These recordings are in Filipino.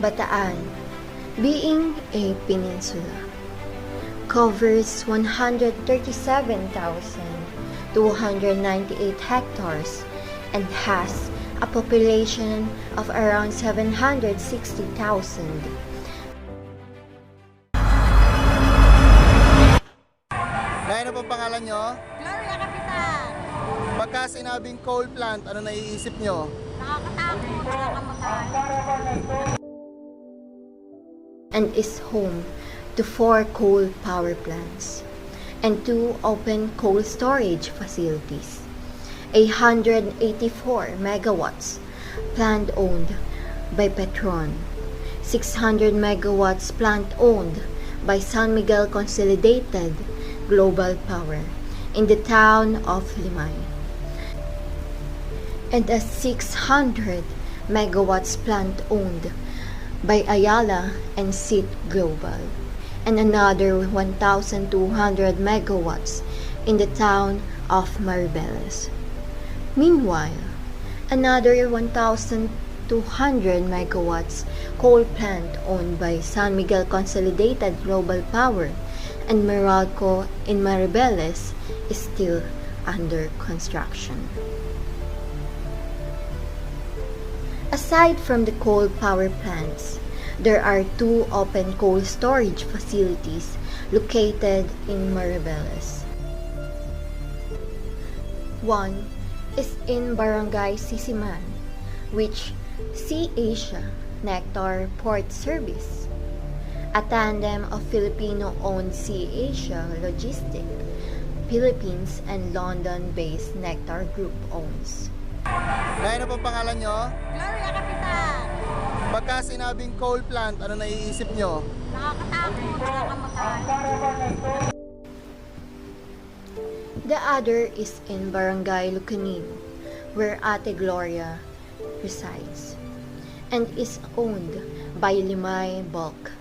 Bataan, being a peninsula, covers 137,298 hectares and has a population of around 760,000. Nay, ano pong pangalan nyo? Gloria, Kapitan! Pagka sinabing coal plant, ano naiisip nyo? Nakakatakot, nakakamatay. And is home to 4 coal power plants and 2 open coal storage facilities. 184 megawatts plant owned by Petron, 600 megawatts plant owned by San Miguel Consolidated Global Power in the town of Limay, and a 600 megawatts plant owned by Ayala and SIT Global, and another 1,200 megawatts in the town of Maribeles. Meanwhile, another 1,200 megawatts coal plant owned by San Miguel Consolidated Global Power and Meralco in Maribeles is still under construction. Aside from the coal power plants, there are 2 open coal storage facilities located in Maribeles. One is in Barangay Sisiman, which Sea Asia Nectar Port Service, a tandem of Filipino-owned Sea Asia Logistic, Philippines and London-based Nectar Group owns. Nay, ano pong pangalan nyo? Gloria, Kapitan! Pagka sinabing coal plant, ano naiisip nyo? Nakakatakot, nakakamatay. The other is in Barangay Lucanin, where Ate Gloria resides, and is owned by Limay Bulk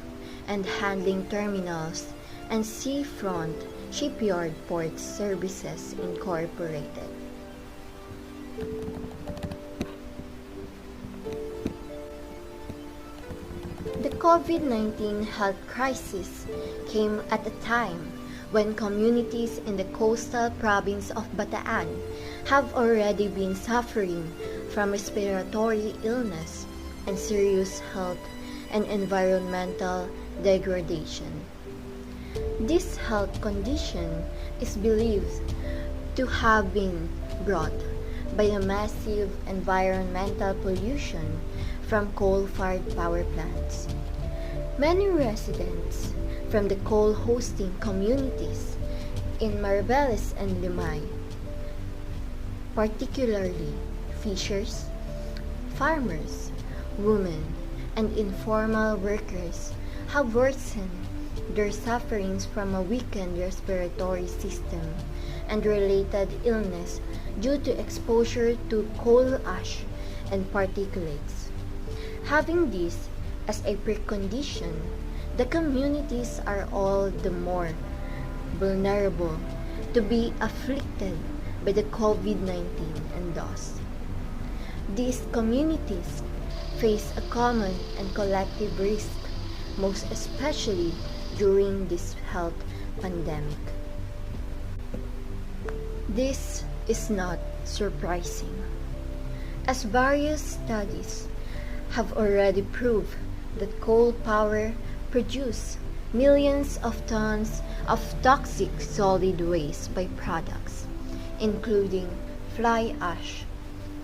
and Handling Terminals and Seafront Shipyard Port Services Incorporated. The COVID-19 health crisis came at a time when communities in the coastal province of Bataan have already been suffering from respiratory illness and serious health and environmental degradation. This health condition is believed to have been brought by the massive environmental pollution from coal-fired power plants. Many residents from the coal-hosting communities in Maribeles and Limay, particularly fishers, farmers, women, and informal workers, have worsened their sufferings from a weakened respiratory system and related illness due to exposure to coal ash and particulates. Having this as a precondition, the communities are all the more vulnerable to be afflicted by the COVID-19 and thus these communities face a common and collective risk, most especially during this health pandemic. This is not surprising, as various studies have already proved that coal power produces millions of tons of toxic solid waste byproducts, including fly ash,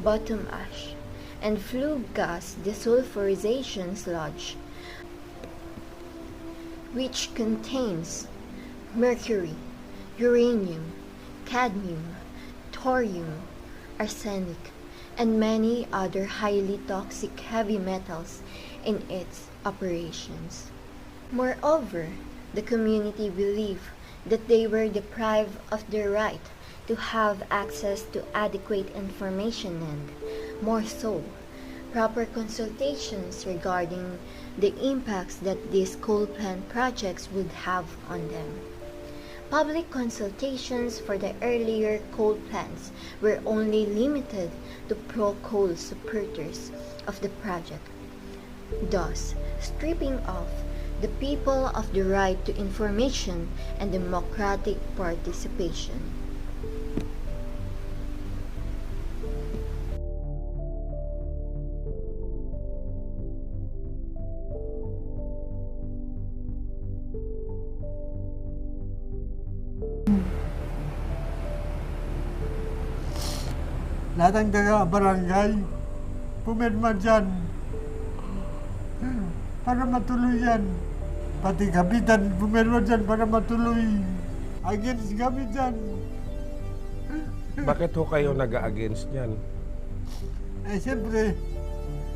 bottom ash, and flue gas desulfurization sludge, which contains mercury, uranium, cadmium, thorium, arsenic, and many other highly toxic heavy metals in its operations. Moreover, the community believed that they were deprived of their right to have access to adequate information and, more so, proper consultations regarding the impacts that these coal plant projects would have on them. Public consultations for the earlier coal plants were only limited to pro-coal supporters of the project, thus stripping off the people of the right to information and democratic participation. Lahat ng taga-barangay, pumirma dyan para matuloy yan. Pati kapitan, pumirma dyan para matuloy. Against kami dyan. Bakit ho kayo nag-against niyan? Siyempre,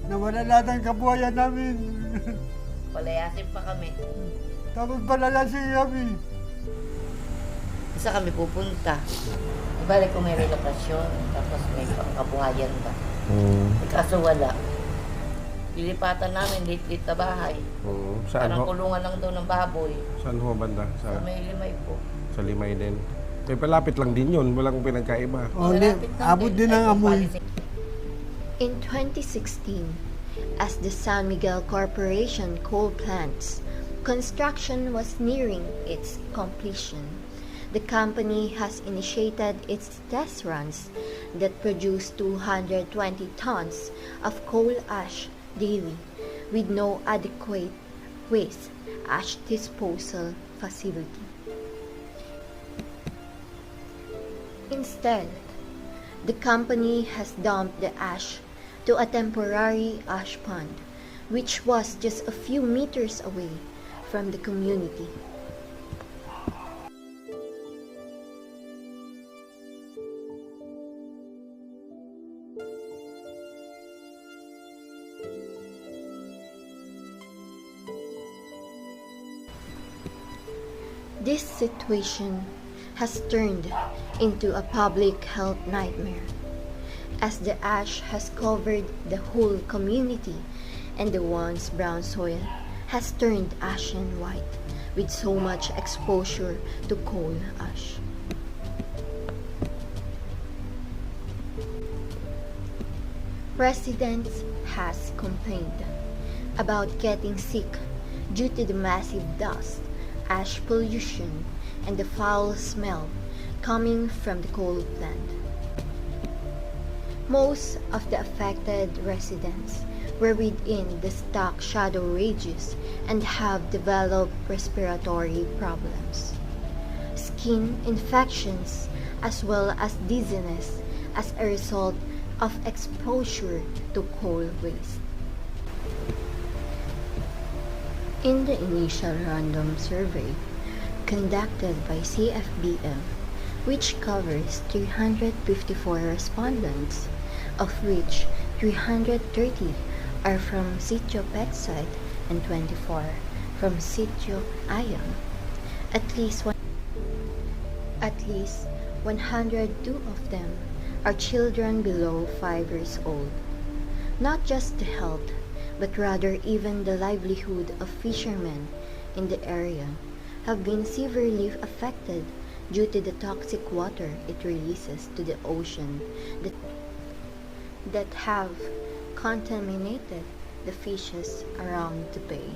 nawala lahat ng kabuhayan namin. Palayasin pa kami. Tapos palalasin kami. Saan kami pupunta? Ibalik kung may relokasyon, tapos may pangkabuhayan ba? Kaso wala. Lilipatan namin, lit-lit na bahay. Saan Parang ho? kulungan lang daw ng baboy. Saan ho banda? Sa may limay po. Sa Limay din. Eh, palapit lang din yun. Walang pinagkaiba. Malapit lang Abot din ang amoy. In 2016, as the San Miguel Corporation coal plant's construction was nearing its completion, the company has initiated its test runs that produce 220 tons of coal ash daily with no adequate waste ash disposal facility. Instead, the company has dumped the ash to a temporary ash pond, which was just a few meters away from the community. This situation has turned into a public health nightmare, as the ash has covered the whole community and the once brown soil has turned ashen white with so much exposure to coal ash. Residents has complained about getting sick due to the massive dust, ash pollution, and the foul smell coming from the coal plant. Most of the affected residents were within the stock shadow ranges and have developed respiratory problems, skin infections, as well as dizziness as a result of exposure to coal waste. In the initial random survey conducted by CFBM, which covers 354 respondents, of which 330 are from Sitio Petsite and 24 from Sitio Ayam. At least 102 of them are children below 5 years old. Not just the health, but rather even the livelihood of fishermen in the area have been severely affected due to the toxic water it releases to the ocean that have contaminated the fishes around the bay.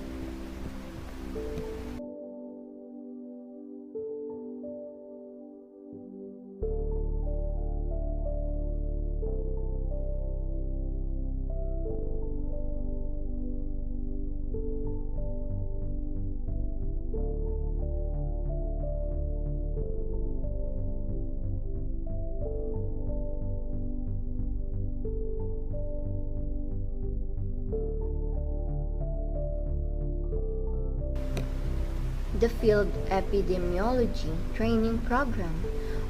The Field Epidemiology Training Program,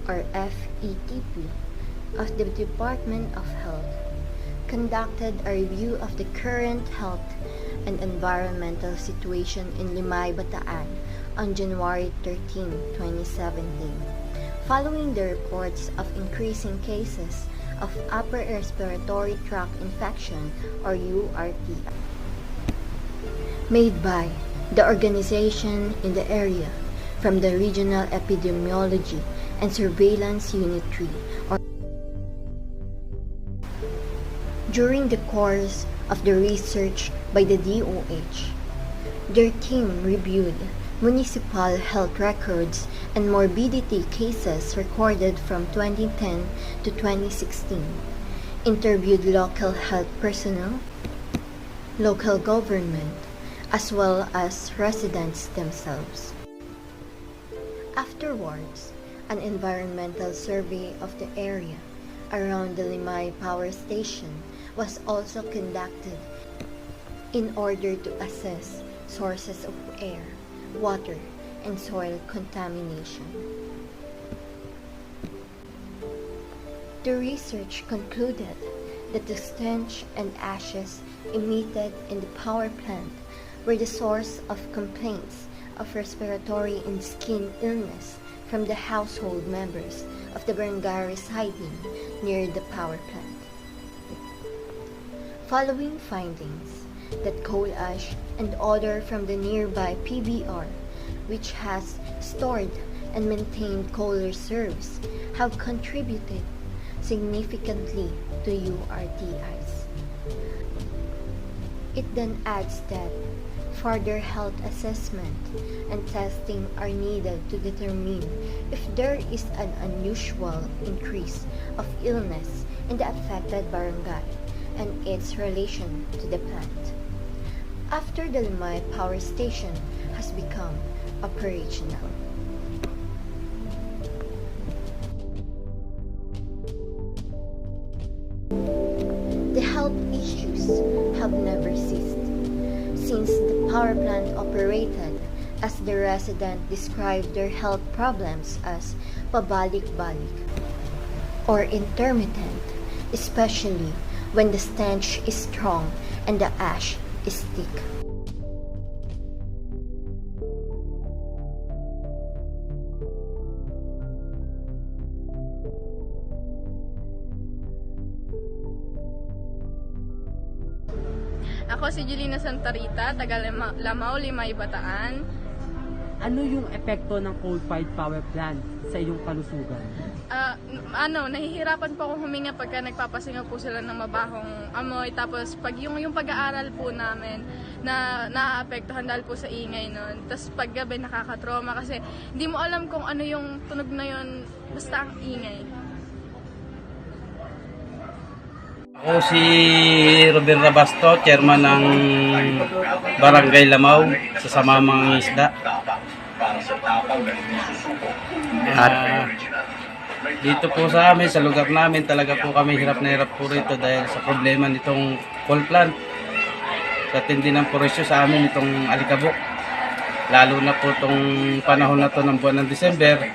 or FETP, of the Department of Health conducted a review of the current health and environmental situation in Limay, Bataan on January 13, 2017, following the reports of increasing cases of upper respiratory tract infection, or URTI, made by the organization in the area from the Regional Epidemiology and Surveillance Unit 3, During the course of the research by the DOH, their team reviewed municipal health records and morbidity cases recorded from 2010 to 2016, interviewed local health personnel, local government, as well as residents themselves. Afterwards, an environmental survey of the area around the Limay Power Station was also conducted in order to assess sources of air, water, and soil contamination. The research concluded that the stench and ashes emitted in the power plant were the source of complaints of respiratory and skin illness from the household members of the barangay residing near the power plant. Following findings that coal ash and odor from the nearby PBR, which has stored and maintained coal reserves, have contributed significantly to URTIs. It then adds that further health assessment and testing are needed to determine if there is an unusual increase of illness in the affected barangay and its relation to the plant. After the Limay Power Station has become operational. The health issues have never ceased since the power plant operated, as the resident described their health problems as pabalik-balik or intermittent, especially when the stench is strong and the ash is thick. Ako si Julina Santarita, taga Lamao, Limay, Bataan. Ano yung epekto ng coal-fired power plant sa iyong kalusugan? Nahihirapan po akong huminga pagka nagpapasingaw po sila ng mabahong amoy. Tapos pag yung pag-aaral po namin na naaapektuhan dahil po sa ingay nun. Tapos pag gabi nakakatrauma kasi hindi mo alam kung ano yung tunog na yun, basta ang ingay. Ako si Robin Rabasto, chairman ng Barangay Lamao sa Samamang Isda. Dito po sa amin, sa lugar namin, talaga po kami hirap na hirap po rito dahil sa problema nitong coal plant. Sa tindi ng presyo sa amin itong alikabok. Lalo na po itong panahon na to ng buwan ng December,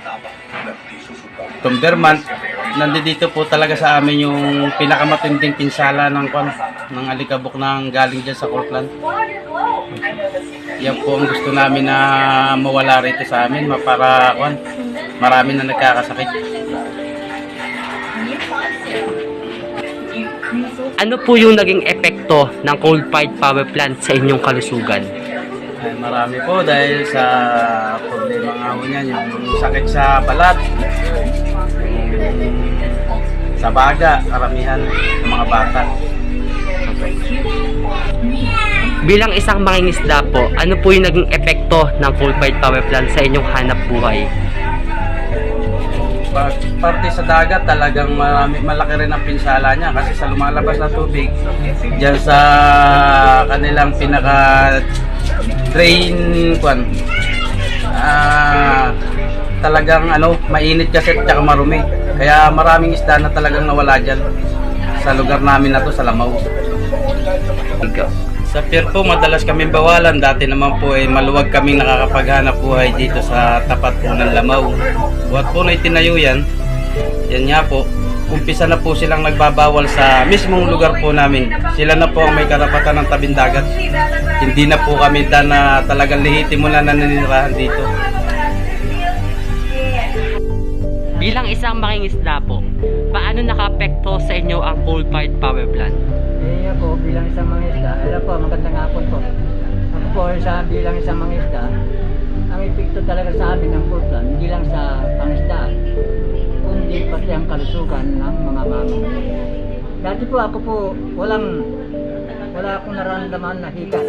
itong month, nandito po talaga sa amin yung pinakamatinding pinsala ng alikabok na galing dyan sa coal plant. Yan po ang gusto namin na mawala rito sa amin para marami na nagkakasakit. Ano po yung naging epekto ng coal-fired power plant sa inyong kalusugan? Ay, marami po dahil sa problema nga po niyan, yung sakit sa balat, sa baga, karamihan ng mga bata. Bilang isang mangingisda po, ano po yung naging epekto ng coal-fired power plant sa inyong hanap buhay? Parte sa dagat talagang malaki rin ang pinsala niya kasi sa lumalabas na tubig diyan sa kanilang pinaka drain talagang mainit kasi at saka marumi, kaya maraming isda na talagang nawala diyan sa lugar namin na to sa Lamao. Sa pier po, madalas kami bawalan. Dati naman po maluwag kaming nakakapaghanap buhay dito sa tapat po ng Lamao. Buhat po na itinayo yan. Yan nga po. Umpisa na po silang nagbabawal sa mismong lugar po namin. Sila na po ang may karapatan ng tabing dagat. Hindi na po kami na talagang lehitimo na naninirahan dito. Bilang isang mangingisda po, paano nakaapekto sa inyo ang coal-fired power plant? Ako bilang isang mangisda, magandang hapon po. Ako po bilang isang mangisda, ang epekto talaga sa amin ng coal plant, hindi lang sa pangisdaan, kundi pati ang kalusugan ng mga mamamayan. Dati po ako po, wala akong nararamdaman na hika.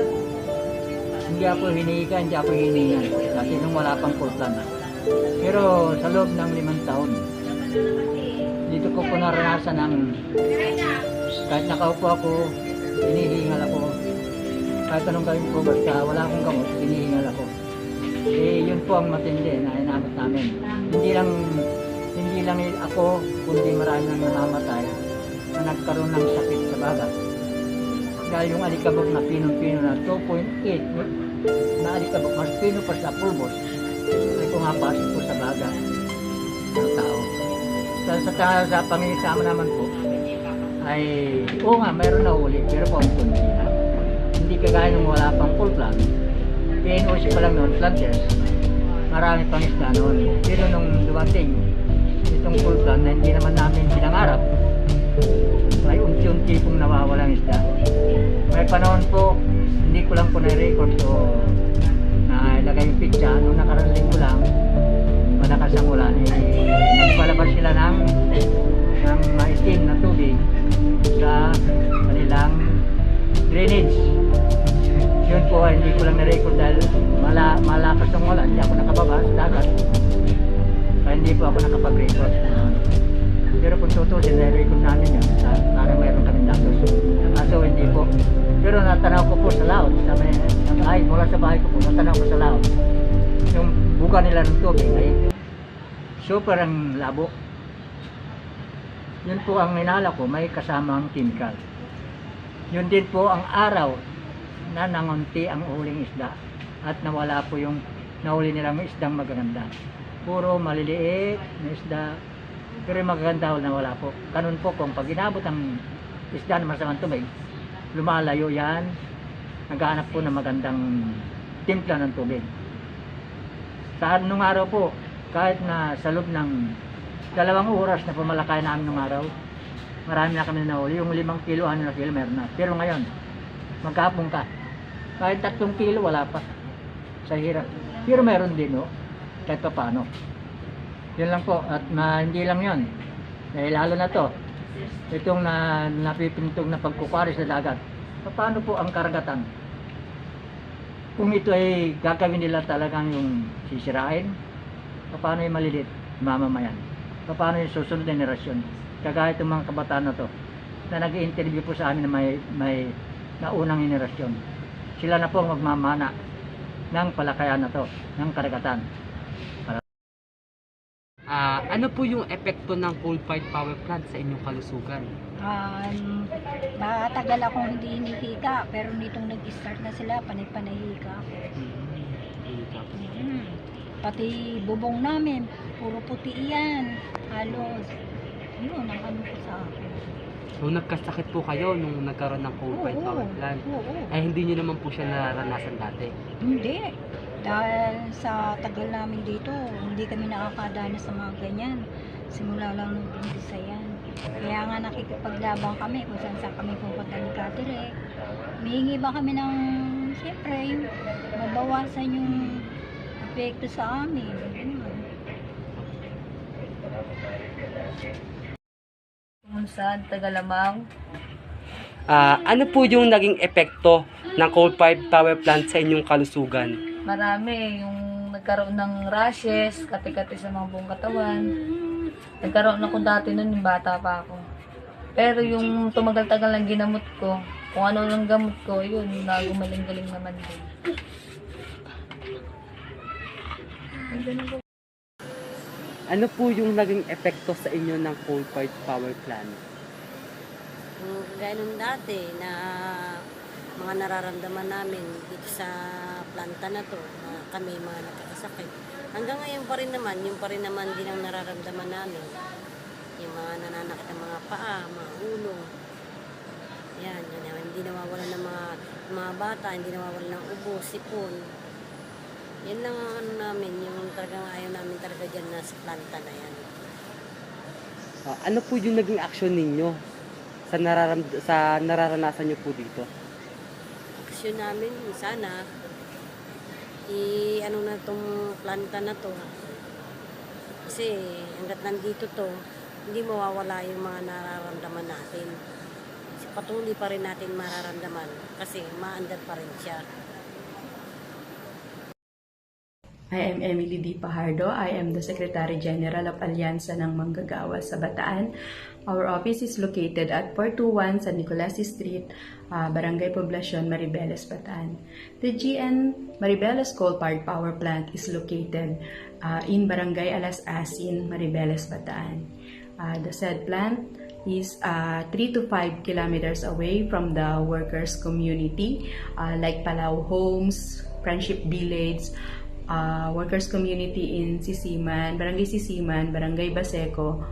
Hindi ako hinihiga, hindi ako hiningal. Dati nung wala pang pultan. Pero sa loob ng 5 taon, dito ko po naranasan ng kahit nakaupo ako, hinihingal ako. Kahit anong gawin ko, basta wala akong gamot, hinihingal ako. Eh, yun po ang matindi na inabot namin. Hindi lang ako, kundi marami nang namamatay na nagkaroon ng sakit sa baga. Dahil yung alikabok na pinong-pino na 2.8 na alikabok, mas pino pa sa pulbos, ay pumapasok po sa baga ng tao. Sa pangingisama naman po, ay oo nga, mayroon na huli, pero po ang kundi na. Hindi kagaya nung wala pang full plan. PNOC pa lang noon, planters, marami pang isda noon. Pero nung dumating itong full plan na hindi naman namin pinangarap, may unti-unti pong nawawalang isda. May panahon po, hindi ko lang po na-record so na ilagay yung pizza. Nung nakarang linggo lang, malakas ang ulan, nagpalabas sila ng maitim na tubig sa kanilang drainage. Yun po, hindi ko lang na-record dahil malakas ang ulan, hindi ako nakababa sa dagat. Kaya hindi po ako nakapag-record. Pero kung tutusin, na-record namin yun para mayroon kaming datos. Kaso hindi po. Pero natanaw ko po sa laot. Mula sa bahay ko po, natanaw ko sa laot. Yung buka nila ng tubig ay super ang labo. Yun po ang inala ko, may kasamang chemical. Yun din po ang araw na nangunti ang uling isda at nawala po yung nahuli nilang isdang magaganda. Puro maliliit na isda, pero yung magaganda na wala po. Ganun po kung pag inabot ang isda na masamang tubig, lumalayo yan, naghahanap po ng magandang timpla ng tubig. Sa nung araw po, kahit na sa loob ng 2 oras na pumalakay namin nung araw, marami na kami nahuli. Yung 5 kilo, na kilo, meron na. Pero ngayon, magkapong ka. Kahit 3 kilo, wala pa. Sa hirap. Pero meron din, no? Kahit pa paano. Yun lang po. At hindi lang yun. Dahil lalo na to. Itong napipintog na pagkukwari sa dagat. Paano po ang karagatan? Kung ito ay gagawin nila talagang yung sisirain, paano yung malilit? Mamamayan. Paano yung susunod na generasyon? Kagaya itong mga kabataan na to na nag-i-interview po sa amin na may naunang generasyon. Sila na po magmamana ng palakayan na to, ng karagatan. Ano po yung epekto ng coal-fired power plant sa inyong kalusugan? Matagal akong hindi hinihiga, pero nitong nag-start na sila, panay-panahika ako. Pati bubong namin, puro puti yan, halos. Yun, ang ano ko sa akin. So nagkasakit po kayo nung nagkaroon ng coal-fired power plant? Ay hindi nyo naman po siya naranasan dati? Hindi. Dahil sa tagal namin dito, hindi kami nakakadana sa mga ganyan. Simula lang nung umpisa yan. Kaya nga nakikipaglabang kami kung saan kami pupunta ni Katere. Mihingi ba kami ng, siyempre, yung mabawasan yung epekto sa amin. Kung saan, Tagalamang. Ano po yung naging epekto ng coal-fired power plant sa inyong kalusugan? Marami yung nagkaroon ng rashes, kati-kati sa mga buong katawan. Nagkaroon ako dati nun, yung bata pa ako. Pero yung tumagal-tagal lang ginamot ko, kung ano lang gamot ko, yun, nagumaling-galing naman din. Ano po yung naging epekto sa inyo ng coal-fired power plant? Gaya nung dati na mga nararamdaman namin dito sa planta na to, kami mga nakakasakit. Hanggang ngayon pa rin naman, yung pa rin naman din ang nararamdaman namin. Yung mga nananakit ng mga paa, mga ulo. Yan, hindi nawawalan ng mga bata, hindi nawawalan ng ubo, sipon. Yan lang ang ano namin, yung talagang ayaw namin talaga dyan na sa planta na yan. Ano po yung naging aksyon ninyo sa nararanasan nyo po dito? Aksyon namin, sana, ano na tong planta na to. Kasi hanggat nandito to, hindi mawawala yung mga nararamdaman natin. patuloy pa rin natin mararamdaman kasi maandar pa rin siya. I am Emily D. Pajardo. I am the Secretary General of Alyansa ng Manggagawa sa Bataan. Our office is located at 421 San Nicolas Street, Barangay Poblacion, Maribeles, Bataan. The GN Maribeles Coal-Fired Power Plant is located in Barangay Alas Asin, Maribeles, Bataan. The said plant is 3 to 5 kilometers away from the workers' community like Palau Homes, Friendship Village, workers community in Sisiman, Barangay Baseco,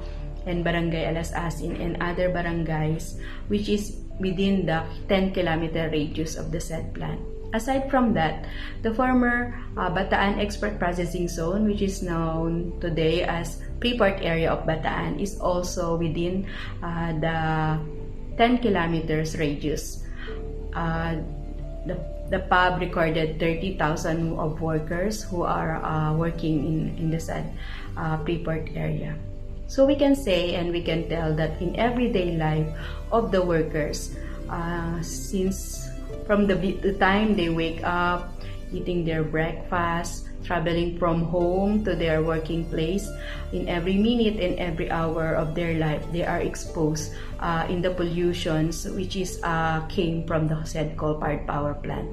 and Barangay Alas Asin, and other barangays which is within the 10-kilometer radius of the said plant. Aside from that, the former Bataan Export Processing Zone, which is known today as Freeport area of Bataan, is also within the 10 kilometers radius. The PUB recorded 30,000 of workers who are working in the said Freeport area. So we can say and we can tell that in everyday life of the workers, since from the time they wake up, eating their breakfast, traveling from home to their working place, in every minute and every hour of their life, they are exposed in the pollutions which is came from the said coal-fired power plant.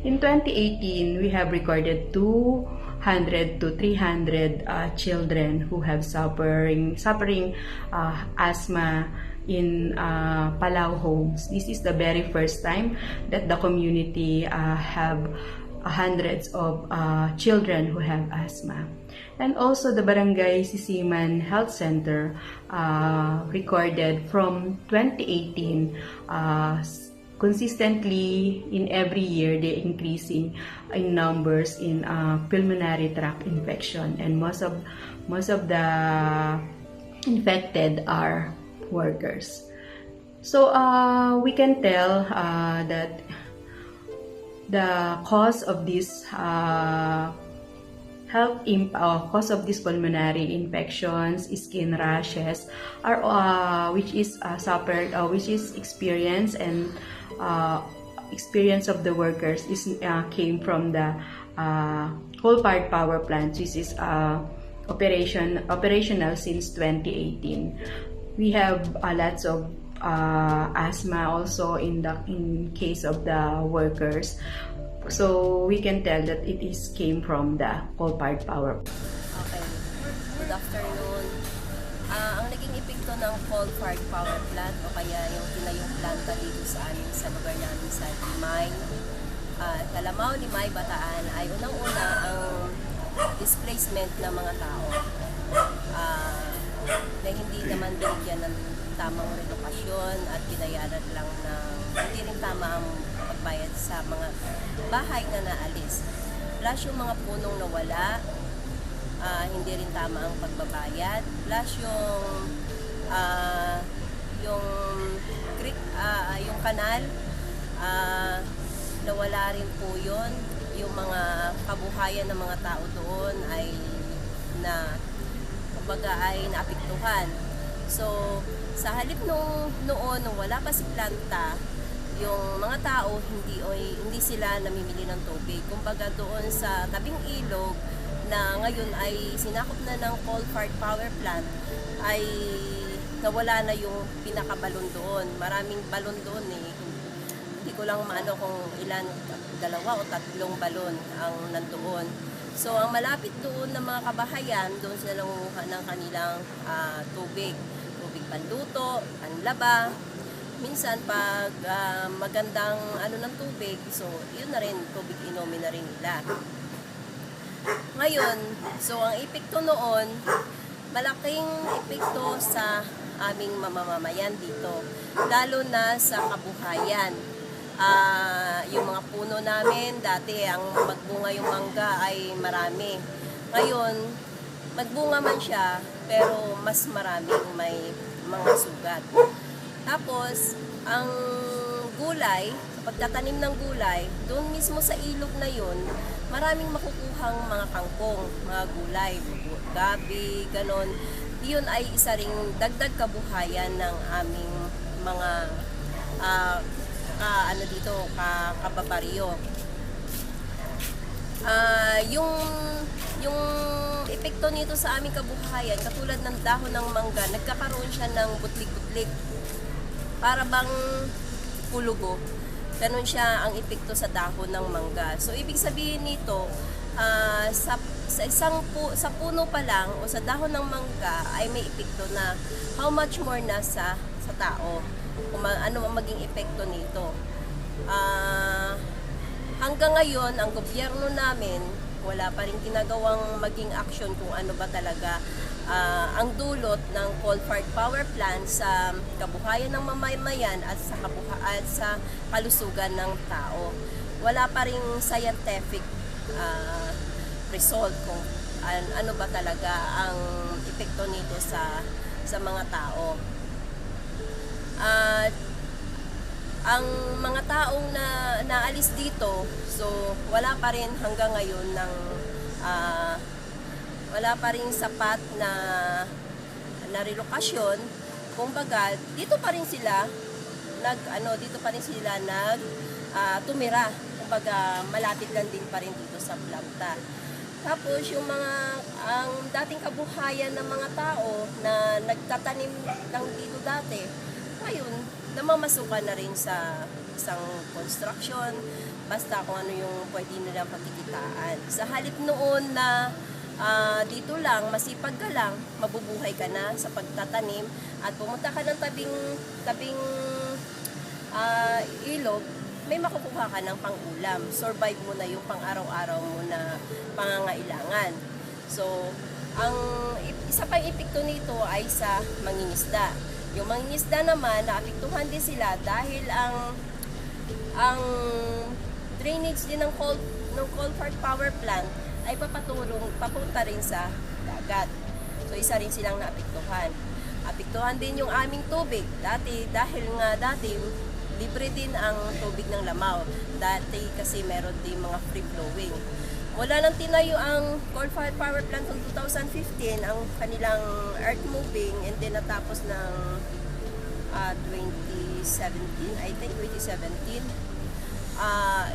In 2018, we have recorded 200 to 300 children who have suffering asthma in Palau homes. This is the very first time that the community have hundreds of children who have asthma. And also the Barangay Sisiman Health Center recorded from 2018 consistently in every year they increasing in numbers in pulmonary tract infection, and most of the infected are workers. So we can tell that the cause of this cause of these pulmonary infections, skin rashes, are which is experienced and experience of the workers came from the coal-fired power plant, which is operational since 2018. We have lots of asthma also in case of the workers. So we can tell that it came from the coal-fired power. Okay. Good afternoon. Ang naging epekto ng coal-fired power plant o kaya yung tinayong planta dito sa amin sa lugar namin sa Limay, Limay, Bataan ay unang-una ang displacement ng mga tao na hindi naman binigyan ng tamang relokasyon at binayaran lang ng hindi rin tama ang pagbayad sa mga bahay na naalis. Plus yung mga punong nawala, hindi rin tama ang pagbabayad. Plus yung kanal, nawala rin po yun. Yung mga kabuhayan ng mga tao doon ay naapektuhan. So, sa halip noon nung wala pa si planta, yung mga tao hindi sila namimili ng tubig. Kumbaga doon sa tabing ilog na ngayon ay sinakop na ng coal-fired power plant, ay nawala na yung pinakabalon doon. Maraming balon doon eh. Hindi ko lang maano kung ilan, 2 o 3 balon ang nandoon. So ang malapit doon ng mga kabahayan, doon sila nangunguha ng kanilang tubig panluto, panlaba. Minsan pag magandang ng tubig, so yun na rin, tubig inumin na rin nila. Ngayon, so ang epekto noon, malaking epekto sa aming mamamayan dito, lalo na sa kabuhayan. Yung mga puno namin, dati ang magbunga yung mangga ay marami. Ngayon, magbunga man siya, pero mas maraming may mga sugat. Tapos, ang gulay, pagtatanim ng gulay, doon mismo sa ilog na yun, maraming makukuhang mga kangkong, mga gulay, gabi, ganon. Yun ay isa ring dagdag kabuhayan ng aming mga dito, kababaryo. Yung epekto nito sa aming kabuhayan, katulad ng dahon ng mangga, nagkakaroon siya ng butlik-butlik. Para bang pulugo. Ganun siya ang epekto sa dahon ng mangga. So, ibig sabihin nito, sa puno pa lang o sa dahon ng mangga ay may epekto na how much more na sa tao. Kung ano ang maging epekto nito. Hanggang ngayon, ang gobyerno namin, wala pa rin ginagawang maging action kung ano ba talaga ang dulot ng coal-fired power plant sa kabuhayan ng mamamayan at sa kalusugan ng tao. Wala pa rin scientific result kung ano ba talaga ang epekto nito sa mga tao. Ang mga taong naalis dito, so wala pa rin hanggang ngayon wala pa rin sapat na relokasyon. Kumbaga, dito pa rin sila tumira. Kumbaga, malapit lang din pa rin dito sa planta. Tapos ang dating kabuhayan ng mga tao na nagtatanim lang dito dati, ngayon, namamasukan na rin sa isang construction, basta kung ano yung pwede nilang pagkikitaan. Sa halip noon na dito lang, masipag ka lang, mabubuhay ka na sa pagtatanim at pumunta ka ng tabing ilog, may makukuha ka ng pang-ulam. Survive mo na yung pang-araw-araw mo na pangangailangan. So, ang isa pang epekto nito ay sa mangingisda. Yung mangingisda naman, naapektuhan din sila dahil ang drainage din ng coal-fired power plant ay papunta rin sa dagat. So, isa rin silang naapektuhan. Apektuhan din yung aming tubig. Dahil libre din ang tubig ng Lamaw. Dati kasi meron din mga free-flowing. Mula nang tinayo ang coal-fired power plant noong 2015, ang kanilang earth moving, and then natapos ng 2017, I think 2017,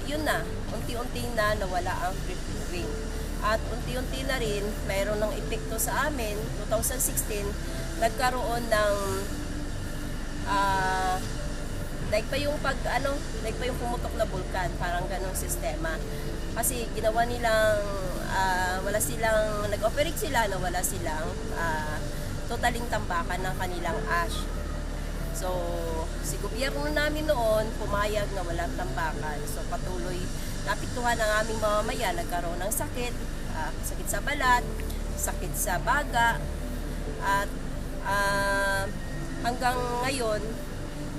yun na, unti-unti na nawala ang free-flowing. At unti-unti na rin, mayroon ng epekto sa amin. 2016, nagkaroon ng like pa yung pumutok na bulkan, parang ganong sistema. Kasi ginawa nilang nag-operate sila na wala silang totaling tambakan ng kanilang ash. So, si gobyerno namin noon pumayag na walang tambakan. So, patuloy napiktuhan ang aming mamamayan, nagkaroon ng sakit sa balat, sakit sa baga, at hanggang ngayon,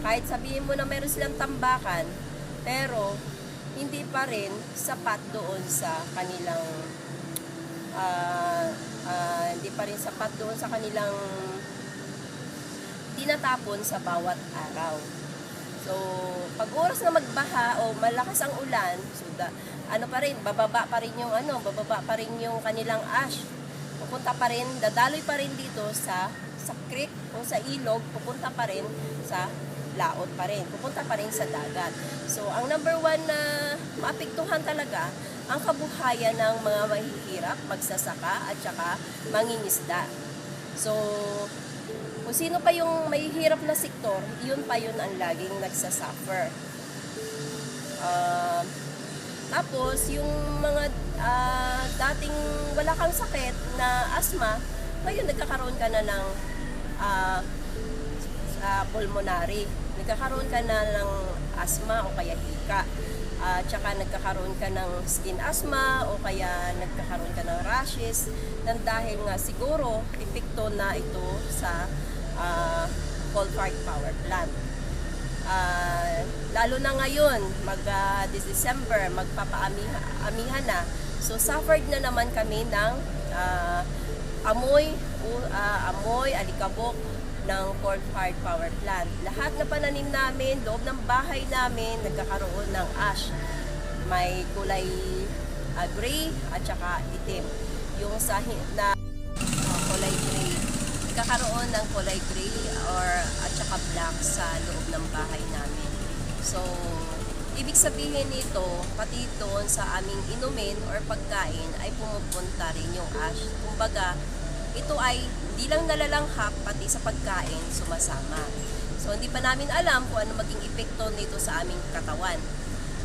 kahit sabihin mo na meron silang tambakan, pero hindi pa rin sapat doon sa kanilang tinatapon sa bawat araw. So, pag oras na magbaha o malakas ang ulan, so bababa pa rin yung kanilang ash. Pupunta pa rin, dadaloy pa rin dito sa creek o sa ilog, pupunta pa rin sa laot pa rin, pupunta pa rin sa dagat. So, ang number one na maapektuhan talaga ang kabuhayan ng mga mahihirap, magsasaka at saka mangingisda. So, kung sino pa yung mahihirap na sektor, yun ang laging nagsasuffer. Tapos, yung mga dating wala kang sakit na asthma, ngayon nagkakaroon ka na ng pulmonary. Nagkakaroon ka na ng asthma o kaya hika. Tsaka nagkakaroon ka ng skin asthma o kaya nagkakaroon ka ng rashes dahil nga siguro epekto na ito sa coal-fired power plant. Lalo na ngayon, December, magpapaamihan na. So, suffered na naman kami ng amoy, alikabok ng coal-fired power plant. Lahat na pananim namin, loob ng bahay namin, nagkakaroon ng ash. May kulay gray at saka itim. Yung kulay gray. Nagkakaroon ng kulay gray at saka black sa loob ng bahay namin. So, ibig sabihin nito, pati doon sa aming inumin or pagkain ay pumupunta rin yung ash. Kumbaga, ito ay hindi lang nalalanghap, pati sa pagkain sumasama. So, hindi pa namin alam kung ano maging epekto nito sa aming katawan.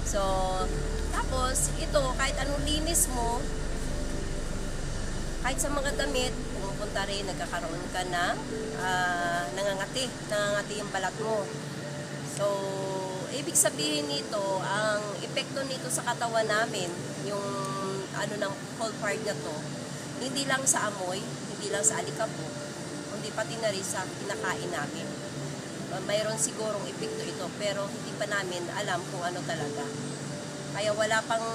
So, tapos, ito, kahit anong linis mo, kahit sa mga damit, pumupunta rin, nagkakaroon ka ng nangangati yung balat mo. So, ibig sabihin nito, ang epekto nito sa katawan namin, yung ano ng whole part na to, hindi lang sa amoy, hindi lang sa alikabok, kundi pati na rin sa kinakain namin. Mayroon sigurong epekto ito, pero hindi pa namin alam kung ano talaga. Kaya wala pang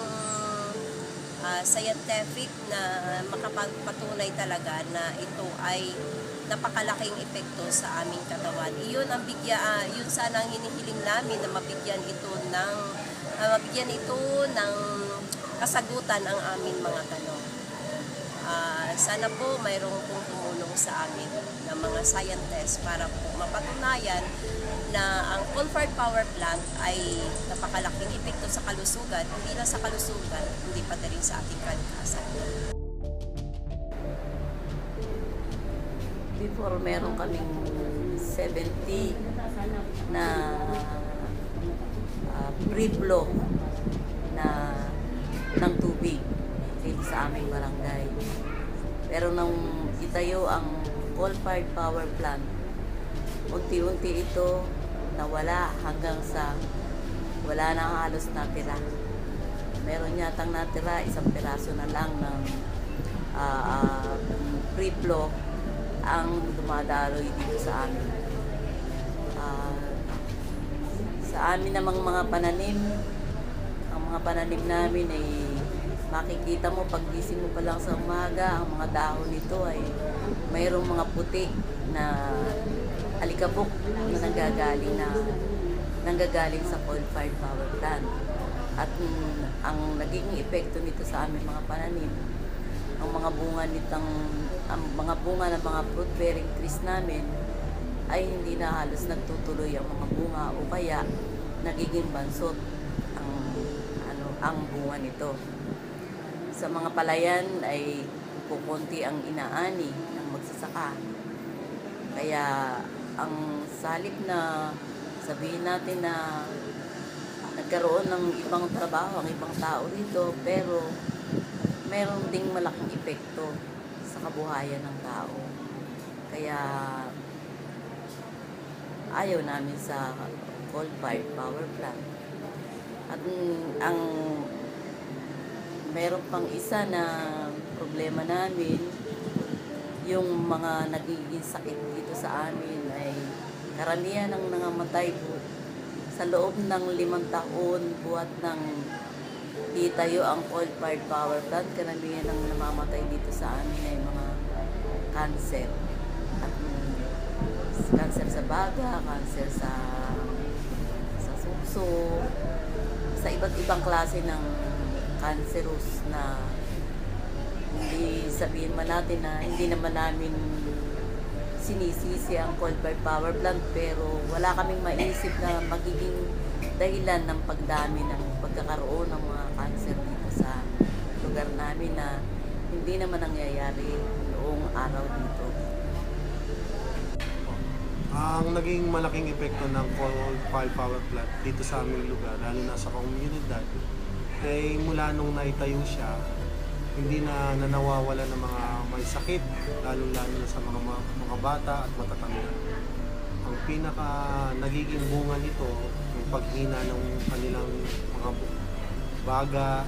scientific na makapagpatunay talaga na ito ay napakalaking epekto sa aming katawan. Iyon ang yun sana ang hinihiling namin na mabigyan ito ng kasagutan ang aming mga tanong. Sana po mayroong pong tumulong sa amin ng mga scientists para po mapatunayan na ang coal-fired power plant ay napakalaking epekto sa kalusugan, hindi lang sa kalusugan, hindi pati rin sa ating kalikasan. Before, meron kaming 70 na pre-flow na ng tubig dito sa aming barangay. Pero nung itayo ang coal-fired power plant, unti-unti ito nawala hanggang sa wala na halos natira. Meron yatang natira, isang piraso na lang ng pre-flow ang dumadaloy dito sa amin. Sa amin namang mga pananim, ang mga pananim namin ay makikita mo paggising mo pa lang sa umaga, ang mga dahon nito ay mayroong mga puti na alikabok na nanggagaling sa coal-fired power plant. At ang naging epekto nito sa aming mga pananim, ang mga bunga ng mga fruit bearing trees namin ay hindi na halos nagtutuloy ang mga bunga o kaya nagiging bansot ang bunga nito. Sa mga palayan ay kukunti ang inaani ng magsasaka. Kaya ang salip na sabihin natin na nagkaroon ng ibang trabaho ang ibang tao dito, pero meron ding malaking epekto sa kabuhayan ng tao. Kaya ayaw namin sa coal-fired power plant. At ang meron pang isa na problema namin, yung mga nagiging sakit dito sa amin ay karamihan ng nangamatay po sa loob ng 5 taon buhat ng itayo ang coal-fired power plant. Karamihan ng namamatay dito sa amin ay mga cancer. At cancer sa baga, cancer sa suso, sa iba't ibang klase ng cancerous na hindi sabihin man natin na hindi naman namin sinisisi ang coal-fired power plant, pero wala kaming maisip na magiging dahilan ng pagdami ng pagkakaroon ng mga cancer dito sa lugar namin na hindi naman nangyayari noong araw dito. Ang naging malaking epekto ng coal-fired power plant dito sa aming lugar, lalo na sa komunidad, ay mula nung naitayo siya, hindi na nawawala ng mga may sakit, lalo-lalo na sa mga bata at matatanda. Ang pinaka nagiging bunga nito, yung paghina ng kanilang mga baga,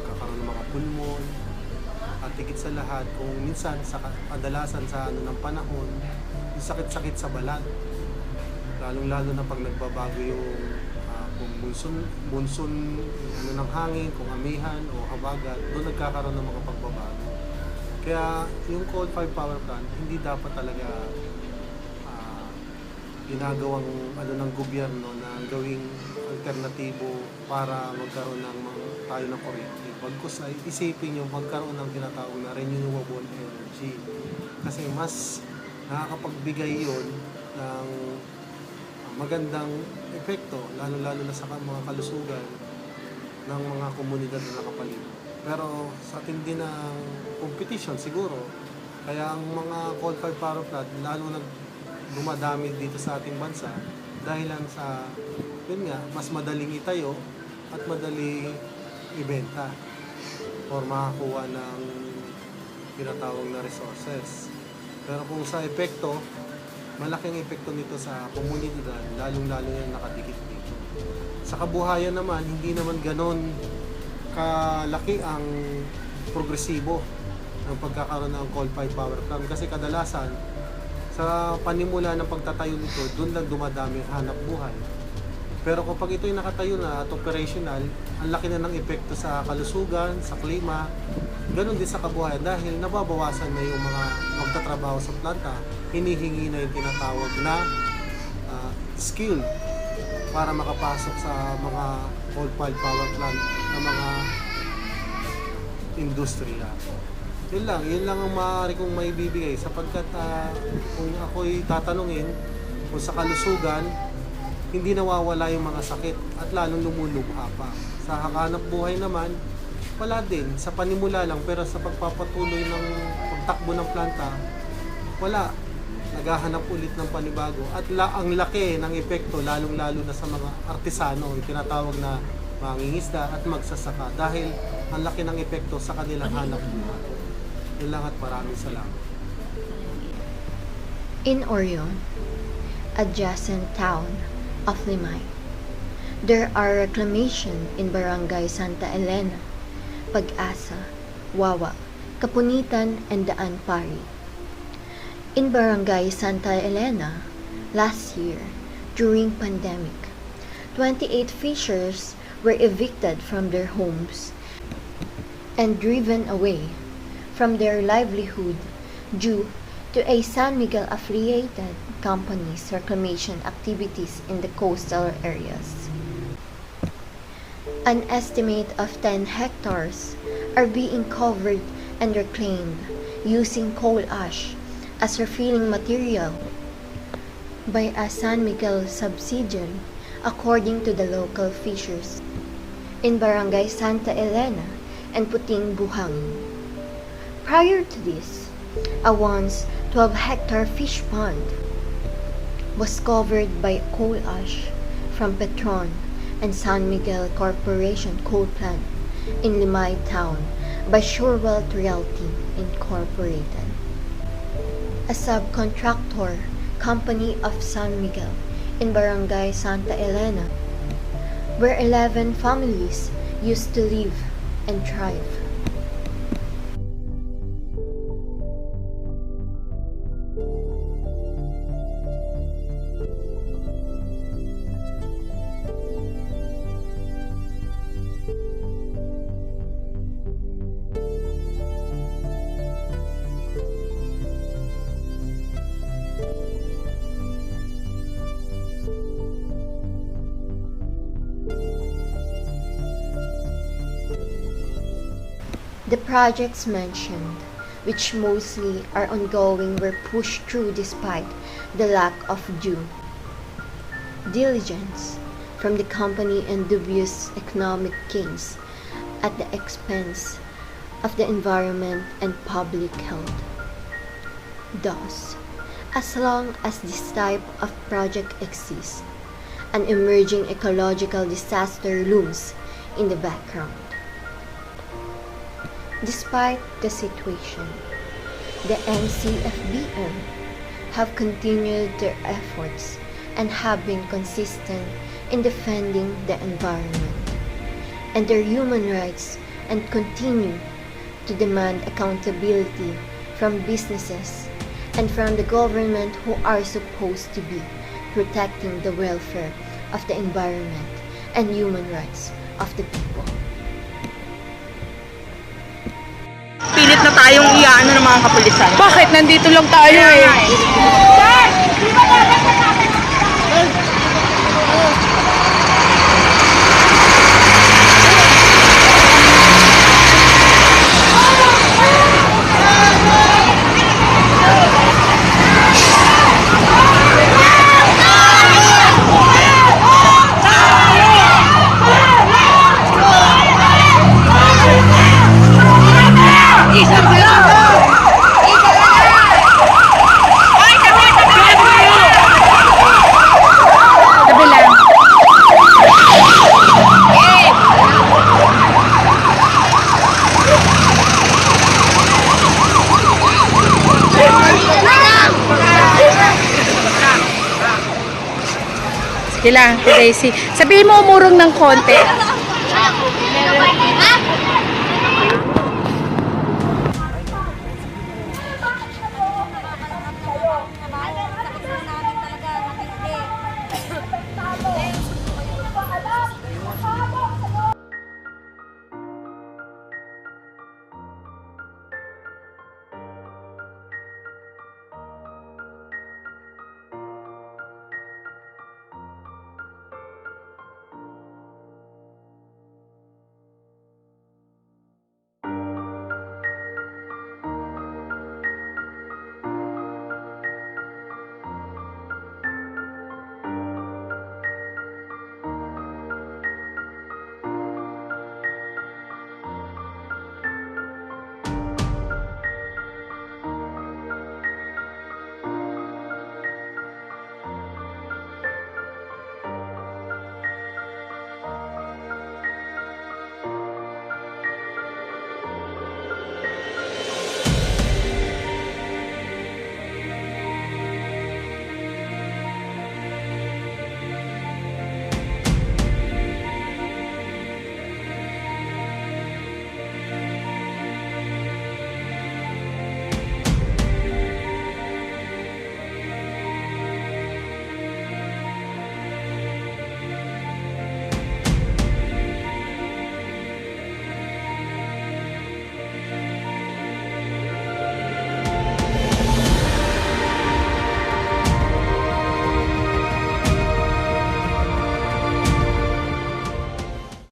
kakaroon ng mga pulmon, at higit sa lahat, kung minsan, kadalasan sa ng panahon, yung sakit-sakit sa balat. Lalong-lalo na pag nagbabago yung kung monsoon ng hangin, kung amihan o habagat, doon nagkakaroon ng mga pagbabago. Kaya yung coal-fired power plant, hindi dapat talaga ginagawang ng gobyerno na gawing alternatibo para magkaroon ng tayo ng kuryente. Bagkus ay isipin yung magkaroon ng tinatawag na renewable energy. Kasi mas nakakapagbigay yun ng magandang epekto, lalo-lalo na sa mga kalusugan ng mga komunidad na nakapalibot. Pero sa tindi ng competition siguro, kaya ang mga coal-fired power plant lalo na dumadami dito sa ating bansa dahilan sa, yun nga, mas madaling itayo at madaling ibenta or makakuha ng tinatawag na resources. Pero kung sa epekto, malaking epekto nito sa komunidad, lalong-lalo yung nakadikit dito. Sa kabuhayan naman, hindi naman ganon kalaki ang progresibo ng pagkakaroon ng coal-fired power plant. Kasi kadalasan, sa panimula ng pagtatayo nito, doon lang dumadami ang hanap buhay. Pero kapag ito'y nakatayo na at operational, ang laki na ng epekto sa kalusugan, sa klima, ganun din sa kabuhayan dahil nababawasan na yung mga magtatrabaho sa planta, hinihingi na yung tinatawag na skill para makapasok sa mga coal-fired power plant na mga industriya. Yun lang ang maaari kong maibibigay sapagkat kung ako'y tatanungin kung sa kalusugan, hindi nawawala yung mga sakit at lalong lumulubha pa. Sa hakanap buhay naman, wala din. Sa panimula lang, pero sa pagpapatuloy ng pagtakbo ng planta, wala. Naghahanap ulit ng panibago. At ang laki ng epekto, lalong-lalo na sa mga artisano, yung tinatawag na mangingisda at magsasaka. Dahil ang laki ng epekto sa kanilang hanap buhay. Yun lang at maraming salamat. In Orion, adjacent town of Limay, there are reclamation in Barangay Santa Elena, Pag-asa, Wawa, Kapunitan, and Daan Pari. In Barangay Santa Elena, last year, during pandemic, 28 fishers were evicted from their homes and driven away from their livelihood due to a San Miguel affiliated company's reclamation activities in the coastal areas. An estimate of 10 hectares are being covered and reclaimed using coal ash as refilling material by a San Miguel subsidiary, according to the local fishers in Barangay Santa Elena and Puting Buhangin. Prior to this, a once 12-hectare fish pond was covered by coal ash from Petron and San Miguel Corporation coal plant in Limay Town by Shurewell Realty Incorporated, a subcontractor company of San Miguel in Barangay Santa Elena, where 11 families used to live and thrive. The projects mentioned, which mostly are ongoing, were pushed through despite the lack of due diligence from the company and dubious economic gains at the expense of the environment and public health. Thus, as long as this type of project exists, an emerging ecological disaster looms in the background. Despite the situation, the NCFBM have continued their efforts and have been consistent in defending the environment and their human rights and continue to demand accountability from businesses and from the government who are supposed to be protecting the welfare of the environment and human rights of the people. Pilit na tayong iyaano ng mga kapulisan. Bakit? Nandito lang tayo eh. Sir! Di ba dapat natin? Kila, Daisy. Sabihin mo umurong ng konti.